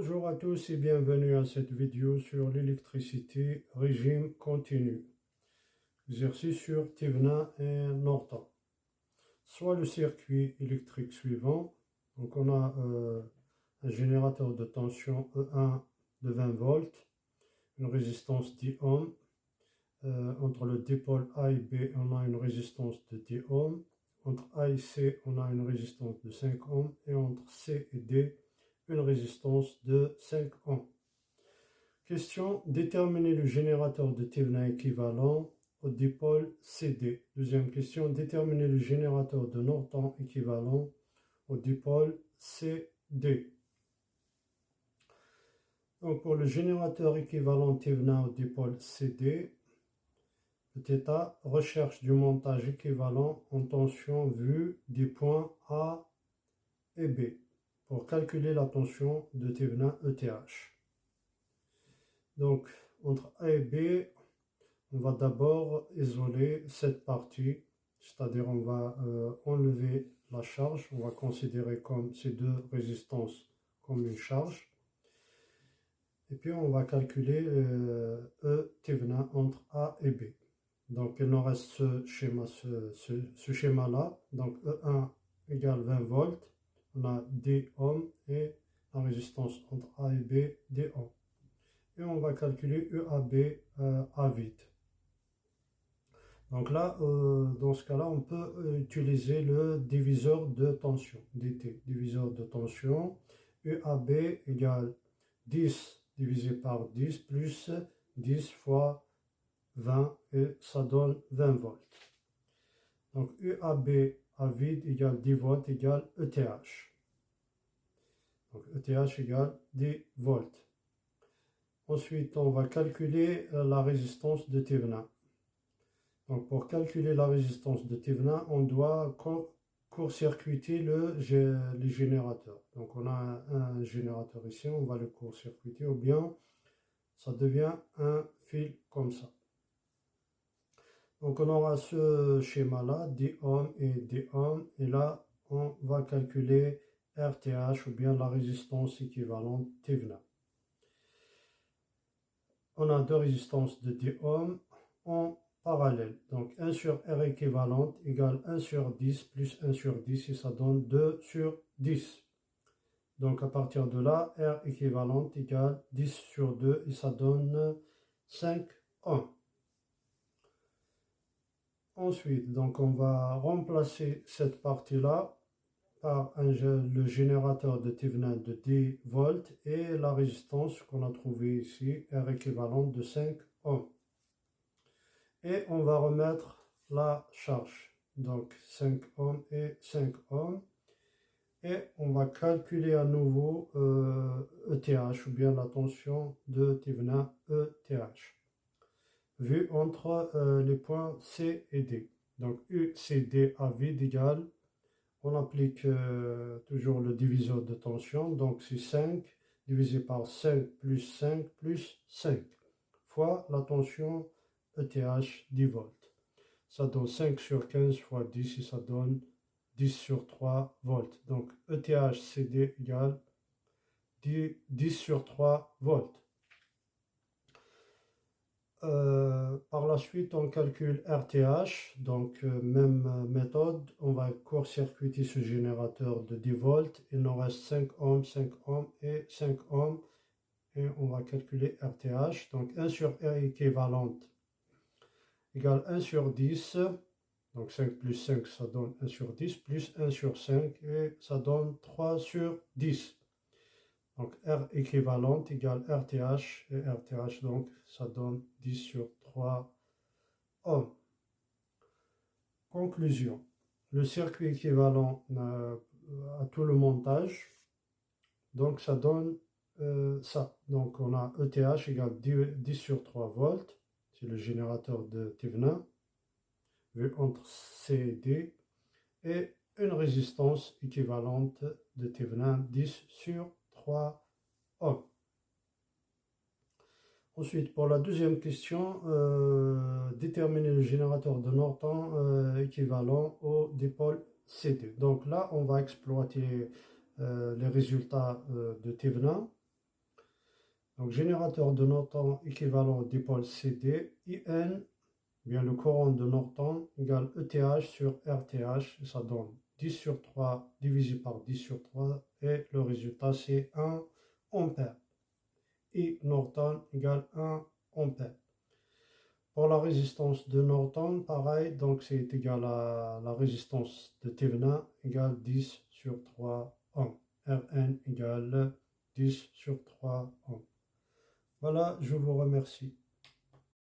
Bonjour à tous et bienvenue à cette vidéo sur l'électricité régime continu. Exercice sur Thevenin et Norton. Soit le circuit électrique suivant. Donc on a un générateur de tension E1 de 20 volts, une résistance 10 ohms. Entre le dipôle A et B, on a une résistance de 10 ohms. Entre A et C, on a une résistance de 5 ohms. Et entre C et D, une résistance de 5 ohms. Question, déterminer le générateur de Thevenin équivalent au dipôle CD. Deuxième question, déterminer le générateur de Norton équivalent au dipôle CD. Donc pour le générateur équivalent Thevenin au dipôle CD, petit a, recherche du montage équivalent en tension vue des points A et B pour calculer la tension de Thevenin ETH. Donc, entre A et B, on va d'abord isoler cette partie, c'est-à-dire on va enlever la charge, on va considérer comme ces deux résistances comme une charge. Et puis on va calculer E Thevenin entre A et B. Donc il nous reste ce schéma-là, donc E1 égale 20 volts, on a 10 ohms et la résistance entre A et B, 10 ohms. Et on va calculer EAB à vide. Donc là, dans ce cas-là, on peut utiliser le diviseur de tension, DT, diviseur de tension. EAB égale 10 divisé par 10 plus 10 fois 20 et ça donne 20 volts. Donc EAB à vide égale 10 volts égale ETH. Donc ETH égale 10 volts. Ensuite, on va calculer la résistance de Thevenin. Donc, pour calculer la résistance de Thevenin, on doit court-circuiter les générateurs. Donc, on a un générateur ici, on va le court-circuiter, ou bien ça devient un fil comme ça. Donc, on aura ce schéma-là, 10 ohms et 10 ohms, et là, on va calculer RTH, ou bien la résistance équivalente Thevenin. On a deux résistances de 10 ohms en parallèle. Donc 1 sur R équivalente égale 1 sur 10 plus 1 sur 10 et ça donne 2 sur 10. Donc à partir de là, R équivalente égale 10 sur 2 et ça donne 5 ohms. Ensuite, donc on va remplacer cette partie-là par le générateur de Thevenin de 10 volts et la résistance qu'on a trouvée ici, R équivalente de 5 ohms. Et on va remettre la charge, donc 5 ohms et 5 ohms. Et on va calculer à nouveau ETH, ou bien la tension de Thevenin ETH, vu entre les points C et D. Donc UCD à vide égale, on applique toujours le diviseur de tension, donc c'est 5 divisé par 5 plus 5 plus 5 fois la tension ETH 10 volts. Ça donne 5 sur 15 fois 10 et ça donne 10 sur 3 volts. Donc ETH CD égale 10 sur 3 volts. Par la suite, on calcule RTH, donc même méthode, on va court-circuiter ce générateur de 10 volts, il nous reste 5 ohms, 5 ohms et 5 ohms, et on va calculer RTH, donc 1 sur R équivalente égale 1 sur 10, donc 5 plus 5 ça donne 1 sur 10, plus 1 sur 5 et ça donne 3 sur 10. Donc R équivalente égale RTH, et RTH donc ça donne 10 sur 3 ohms. Conclusion, le circuit équivalent à tout le montage, donc ça donne ça. Donc on a ETH égale 10 sur 3 volts, c'est le générateur de Thevenin, vu entre C et D, et une résistance équivalente de Thevenin 10 sur 3 ohms. Ensuite, pour la deuxième question, déterminer le générateur de Norton équivalent au dipôle CD. Donc là, on va exploiter les résultats de Thevenin. Donc, générateur de Norton équivalent au dipôle CD, IN, bien le courant de Norton égale ETH sur RTH, et ça donne 10 sur 3 divisé par 10 sur 3, et le résultat c'est 1 ampère. I Norton égale 1 ampère. Pour la résistance de Norton, pareil, donc c'est égal à la résistance de Thevenin égale 10 sur 3 ohms. Rn égale 10 sur 3 ohms. Voilà, je vous remercie.